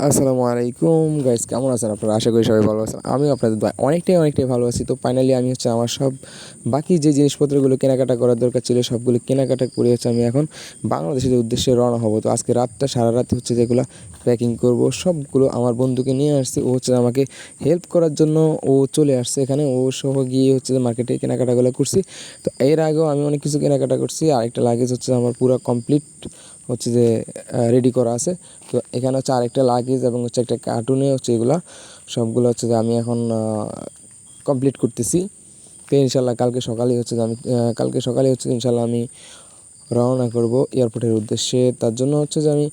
আসসালামু আলাইকুম গাইস, কেমন আছেন আপনারা? আশা করি সবাই ভালো আছেন। আমিও আপনাদের দোয়ায় অনেকটাই ভালো আছি। তো ফাইনালি আমি আমার সব বাকি যে জিনিসপত্রগুলো কেনাকাটা করার দরকার ছিল সবগুলো কেনাকাটা করে আমি এখন বাংলাদেশের উদ্দেশ্যে রওনা হব। তো আজকে সারা রাত যেগুলো প্যাকিং করব সবগুলো আমার বন্ধুকে নিয়ে আসছি। ও আমাকে হেল্প করার জন্য ও চলে আসছে এখানে। ও সহ গিয়ে যে মার্কেটে কেনাকাটাগুলো করছি। তো এর আগেও আমি অনেক কিছু কেনাকাটা করছি। আরেকটা লাগেজ আমার পুরো কমপ্লিট যে রেডি করা আছে। তো এখানে আরেকটা লাগেজ এবং একটা কার্টুনে এগুলো সবগুলো যে আমি এখন কমপ্লিট করতেছি। তো ইনশাল্লাহ কালকে সকালেই ইনশাল্লাহ আমি রওনা করব এয়ারপোর্টের উদ্দেশ্যে। তার জন্য যে আমি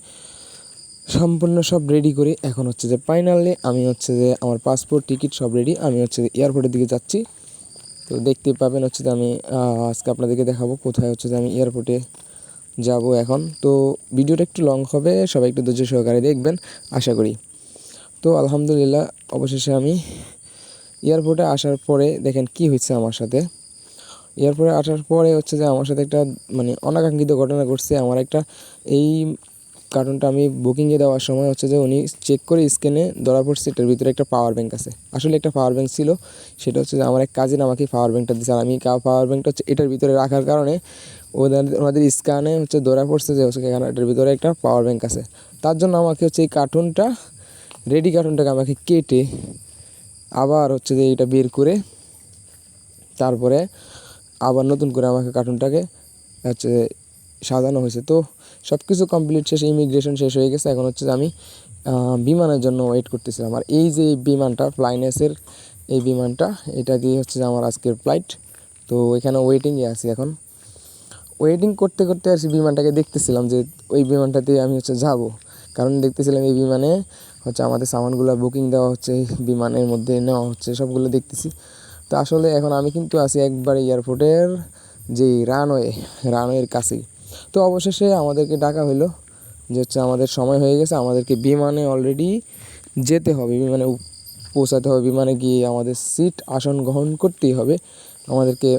সম্পূর্ণ সব রেডি করি। এখন যে ফাইনালি আমি যে আমার পাসপোর্ট টিকিট সব রেডি। আমি এয়ারপোর্টের দিকে যাচ্ছি। তো দেখতে পাবেন যে আমি আজকে আপনাদেরকে দেখাবো কোথায় যে আমি এয়ারপোর্টে যাব এখন। তো ভিডিওটা একটু লং হবে, সবাই একটু ধৈর্য সহকারে দেখবেন আশা করি। তো আলহামদুলিল্লাহ অবশেষে আমি এয়ারপোর্টে আসার পরে দেখেন কি হয়েছে আমার সাথে। এয়ারপোর্টে আসার পরে যে আমার সাথে একটা অনাকাঙ্ক্ষিত ঘটনা ঘটছে। আমার একটা এই কার্টুনটা আমি বুকিংয়ে দেওয়ার সময় যে উনি চেক করে স্ক্যানে ধরা পড়ছে এটার ভিতরে একটা পাওয়ার ব্যাঙ্ক আছে। আসলে একটা পাওয়ার ব্যাঙ্ক ছিল, সেটা যে আমার এক কাজিন আমাকে পাওয়ার ব্যাঙ্কটা দিয়েছে। আর আমি পাওয়ার ব্যাঙ্কটা এটার ভিতরে রাখার কারণে ওনাদের স্ক্যানে ধরা পড়ছে যে এখানে এটার ভিতরে একটা পাওয়ার ব্যাঙ্ক আছে। তার জন্য আমাকে এই কার্টুনটাকে আমাকে কেটে আবার যে এটা বের করে তারপরে আবার নতুন করে আমাকে কার্টুনটাকে সাজানো হয়েছে। তো সব কিছু কমপ্লিট শেষ, ইমিগ্রেশন শেষ হয়ে গেছে। এখন যে আমি বিমানের জন্য ওয়েট করতেছিলাম। আর এই যে বিমানটা ফ্লাইনেসের এই বিমানটা, এটা দিয়ে যে আমার আজকের ফ্লাইট। তো এখানে ওয়েটিংয়ে আছি। এখন ওয়েটিং করতে করতে বিমানটাকে দেখতেছিলাম যে ওই বিমানটাতে আমি যাব। কারণ দেখতেছিলাম এই বিমানে আমাদের সামানগুলো বুকিং দেওয়া হচ্ছে, বিমানের মধ্যে নেওয়া হচ্ছে, সবগুলো দেখতেছি। তো আসলে এখন আমি কিন্তু আছি একবারে এয়ারপোর্টের যে রানওয়ের কাছেই। তো অবশেষে আমাদেরকে ডাকা হলো যে আমাদের সময় হয়ে গেছে, আমাদেরকে বিমানে অলরেডি যেতে হবে, বিমানে পৌঁছাতে হবে। বিমানে গিয়ে আমাদের আসন গ্রহণ করতেই হবে। আমাদেরকে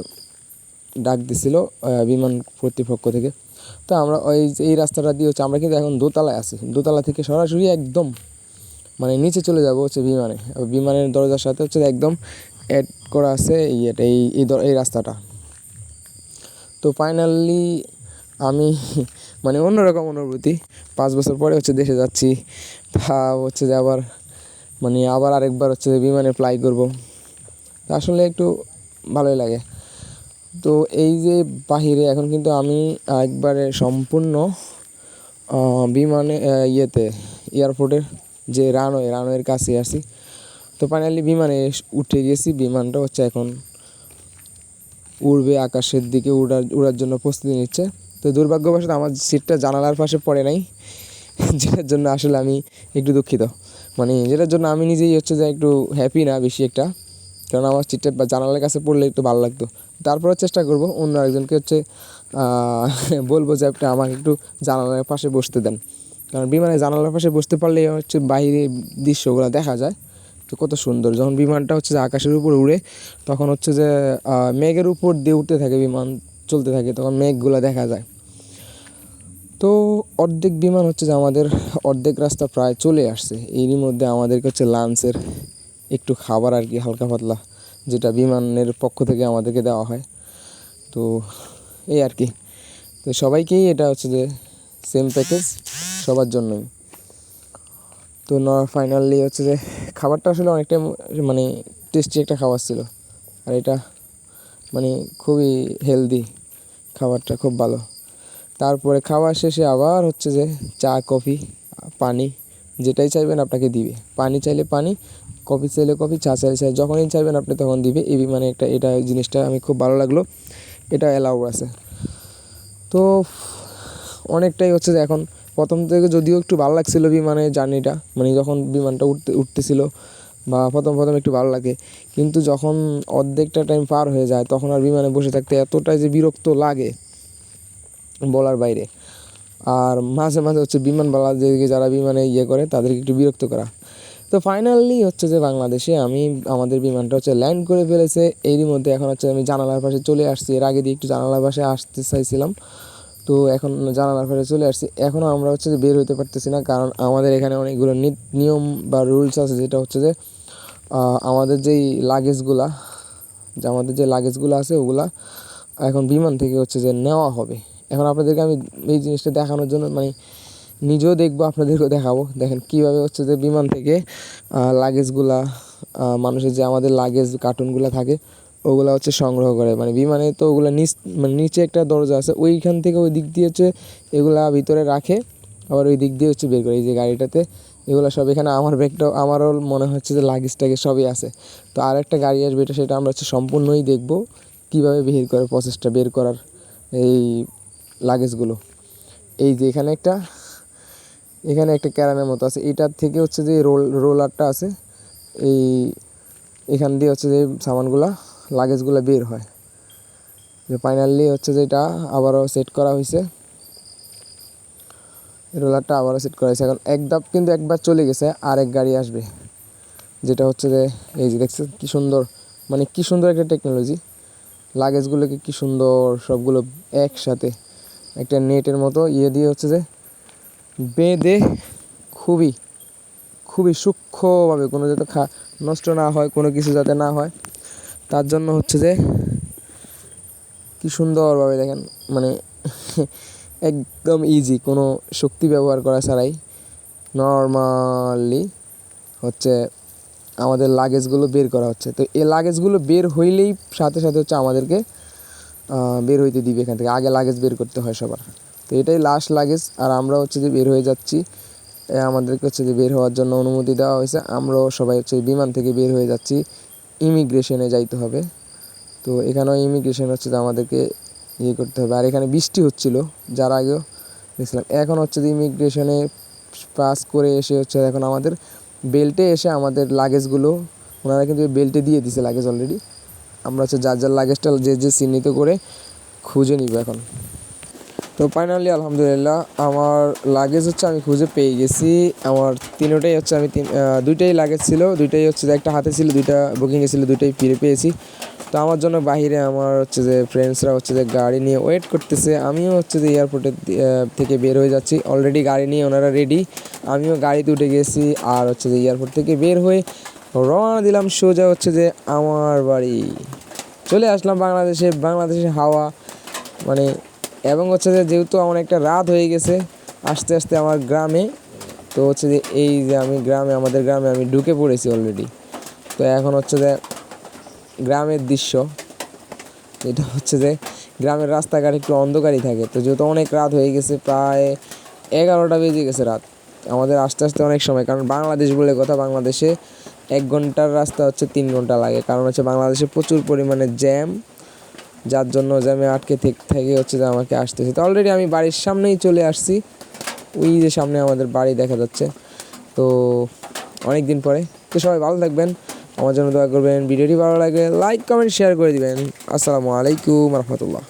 ডাক দিছিল বিমান কর্তৃপক্ষ থেকে। তো আমরা এই রাস্তাটা দিয়ে আমরা কিন্তু এখন দোতলায় আছি। দোতলা থেকে সরাসরি একদম নিচে চলে যাব বিমানে। বিমানের দরজার সাথে একদম অ্যাড করা আছে এই রাস্তাটা। তো ফাইনালি আমি অন্যরকম অনুভূতি। 5 বছর পরে দেশে যাচ্ছি। তা যে আবার আবার আরেকবার বিমানে ফ্লাই করব। আসলে একটু ভালোই লাগে। তো এই যে বাহিরে এখন কিন্তু আমি একবারে সম্পূর্ণ বিমানে এয়ারপোর্টের যে রানওয়ের কাছে আছি। তো ফাইনালি বিমানে উঠে গেছি। বিমানটা এখন উড়বে, আকাশের দিকে উড়ার জন্য প্রস্তুতি নিচ্ছে। তো দুর্ভাগ্যবশত আমার সিটটা জানালার পাশে পড়ে নাই, যেটার জন্য আসলে আমি একটু দুঃখিত। যেটার জন্য আমি নিজেই যে একটু হ্যাপি না বেশি একটা, কারণ আমার সিটটা জানালার কাছে পড়লে একটু ভালো লাগতো। তারপরে চেষ্টা করব অন্য একজনকে বলবো যে আমাকে একটু জানালার পাশে বসতে দেন। কারণ বিমানে জানালার পাশে বসতে পারলে বাইরের দৃশ্যগুলো দেখা যায়। তো কত সুন্দর যখন বিমানটা যে আকাশের উপর উড়ে, তখন যে মেঘের উপর দিয়ে উঠতে থাকে, বিমান চলতে থাকে, তখন মেঘগুলো দেখা যায়। তো অর্ধেক বিমান যে আমাদের অর্ধেক রাস্তা প্রায় চলে আসছে। এরই মধ্যে আমাদেরকে লাঞ্চের একটু খাবার আর কি, হালকা পাতলা, যেটা বিমানের পক্ষ থেকে আমাদেরকে দেওয়া হয়। তো এই আর কি। তো সবাইকেই এটা যে সেম প্যাকেজ সবার জন্যই। তো ফাইনালি যে খাবারটা আসলে অনেকটাই টেস্টি একটা খাবার ছিল। আর এটা খুবই হেলদি, খাবারটা খুব ভালো। তারপরে খাওয়া শেষে আবার যে চা, কফি, পানি, যেটাই চাইবেন আপনাকে দিবে। পানি চাইলে পানি, কফি চাইলে কফি, চা চাইলে চা, যখনই চাইবেন আপনি তখন দিবে। এই এটা জিনিসটা আমি খুব ভালো লাগলো, এটা অ্যালাউ আছে। তো অনেকটাই যে এখন প্রথম থেকে যদিও একটু ভালো লাগছিলো বিমানের জার্নিটা, যখন বিমানটা উঠতেছিল বা প্রথম একটু ভালো লাগে, কিন্তু যখন অর্ধেকটা টাইম পার হয়ে যায় তখন আর বিমানে বসে থাকতে এতটাই যে বিরক্ত লাগে বলার বাইরে। আর মাঝে মাঝে বিমানবালাদেরকে, যারা বিমানে করে, তাদেরকে একটু বিরক্ত করা। তো ফাইনালি যে বাংলাদেশে আমাদের বিমানটা ল্যান্ড করে ফেলেছে। এরই মধ্যে এখন আমি জানালার পাশে চলে আসছি। এর আগে দিয়ে একটু জানালার পাশে আসতে চাইছিলাম, তো এখন জানালার পাশে চলে আসছি। এখনও আমরা হচ্ছে যে বের হইতে পারতেছি না, কারণ আমাদের এখানে অনেকগুলো নিয়ম বা রুলস আছে, যেটা হচ্ছে যে আমাদের যেই লাগেজগুলা আমাদের যে লাগেজগুলো আছে ওগুলা এখন বিমান থেকে হচ্ছে যে নেওয়া হবে। এখন আপনাদেরকে আমি এই জিনিসটা দেখানোর জন্য মানে নিজেও দেখবো, আপনাদেরকেও দেখাবো। দেখেন কীভাবে হচ্ছে যে বিমান থেকে লাগেজগুলা মানুষের যে আমাদের লাগেজ কার্টুনগুলো থাকে ওগুলো হচ্ছে সংগ্রহ করে। মানে বিমানে তো ওগুলো মানে নিচে একটা দরজা আছে, ওইখান থেকে ওই দিক দিয়ে হচ্ছে এগুলা ভিতরে রাখে, আবার ওই দিক দিয়ে হচ্ছে বের করে। এই যে গাড়িটাতে এগুলো সব, এখানে আমার ব্যাগটাও, আমারও মনে হচ্ছে যে লাগেজ টাগেজ সবই আছে। তো আর একটা গাড়ি আসবে, সেটা আমরা হচ্ছে সম্পূর্ণই দেখবো কীভাবে বের করে, প্রসেসটা বের করার এই লাগেজগুলো। এই যে এখানে একটা ক্যারামের মতো আছে, এটার থেকে হচ্ছে যে রোলারটা আছে, এখান দিয়ে হচ্ছে যে সামানগুলা লাগেজগুলো বের হয়। যে ফাইনালি হচ্ছে যে এটা আবারও সেট করা হয়েছে, রোলারটা আবারও সেট করা হয়েছে। এখন এক ধাপ কিন্তু একবার চলে গেছে, আর এক গাড়ি আসবে, যেটা হচ্ছে যে এই যে দেখছেন কী সুন্দর, মানে কী সুন্দর একটা টেকনোলজি। লাগেজগুলোকে কী সুন্দর সবগুলো একসাথে একটা নেটের মতো দিয়ে হচ্ছে যে বেঁধে খুবই খুবই সূক্ষ্মভাবে, কোনো যাতে নষ্ট না হয়, কোনো কিছু যাতে না হয়, তার জন্য হচ্ছে যে কী সুন্দরভাবে দেখেন, মানে একদম ইজি, কোনো শক্তি ব্যবহার করা ছাড়াই নর্মালি হচ্ছে আমাদের লাগেজগুলো বের করা হচ্ছে। তো এই লাগেজগুলো বের হইলেই সাথে সাথে হচ্ছে আমাদেরকে বের হইতে দিবে এখান থেকে। আগে লাগেজ বের করতে হয় সবার। তো এটাই লাস্ট লাগেজ, আর আমরা হচ্ছে যে বের হয়ে যাচ্ছি। আমাদেরকে হচ্ছে যে বের হওয়ার জন্য অনুমতি দেওয়া হয়েছে। আমরাও সবাই হচ্ছে বিমান থেকে বের হয়ে যাচ্ছি, ইমিগ্রেশনে যাইতে হবে। তো এখানেও ইমিগ্রেশন হচ্ছে যে আমাদেরকে করতে হবে। আর এখানে বৃষ্টি হচ্ছিল যার আগেও দেখছিলাম। এখন হচ্ছে যে ইমিগ্রেশনে পাস করে এসে হচ্ছে এখন আমাদের বেল্টে এসে আমাদের লাগেজগুলো ওনারা কিন্তু বেল্টে দিয়ে দিছে লাগেজ অলরেডি। আমরা হচ্ছে যার লাগেজটা যে চিহ্নিত করে খুঁজে নিব এখন। তো ফাইনালি আলহামদুলিল্লাহ আমার লাগেজ হচ্ছে আমি খুঁজে পেয়ে গেছি। আমার তিনোটাই হচ্ছে দুইটাই লাগেজ ছিল, দুইটাই হচ্ছে যে একটা হাতে ছিল, দুইটা বুকিংয়ে ছিল, দুইটাই ফিরে পেয়েছি। তো আমার জন্য বাহিরে আমার হচ্ছে যে ফ্রেন্ডসরা হচ্ছে যে গাড়ি নিয়ে ওয়েট করতেছে। আমিও হচ্ছে যে এয়ারপোর্টের থেকে বের হয়ে যাচ্ছি, অলরেডি গাড়ি নিয়ে ওনারা রেডি। আমিও গাড়িতে উঠে গেছি, আর হচ্ছে যে এয়ারপোর্ট থেকে বের হয়ে রওনা দিলাম সোজা হচ্ছে যে আমার বাড়ি। চলে আসলাম বাংলাদেশের হাওয়া মানে, এবং হচ্ছে যে যেহেতু আমার একটা রাত হয়ে গেছে আস্তে আস্তে আমার গ্রামে। তো হচ্ছে যে এই যে আমাদের গ্রামে আমি ঢুকে পড়েছি অলরেডি। তো এখন হচ্ছে যে গ্রামের দৃশ্য, এটা হচ্ছে যে গ্রামের রাস্তাঘাট একটু অন্ধকারই থাকে। তো যেহেতু অনেক রাত হয়ে গেছে, প্রায় 11টা বেজে গেছে রাত আমাদের আস্তে আস্তে অনেক সময়। কারণ বাংলাদেশ বলে কথা, বাংলাদেশে 1 ঘন্টার রাস্তা হচ্ছে 3 ঘন্টা লাগে, কারণ হচ্ছে বাংলাদেশে প্রচুর পরিমাণে জ্যাম, যার জন্য জ্যামে আটকে থেকে হচ্ছে যে আমাকে আসতেছে। তো অলরেডি আমি বাড়ির সামনেই চলে আসছি, ওই যে সামনে আমাদের বাড়ি দেখা যাচ্ছে। তো অনেক দিন পরে। তো সবাই ভালো থাকবেন, আমার জন্য দোয়া করবেন, ভিডিওটি ভালো লাগলে লাইক কমেন্ট শেয়ার করে দিবেন। আসসালামু আলাইকুম রহমতুল্লাহ।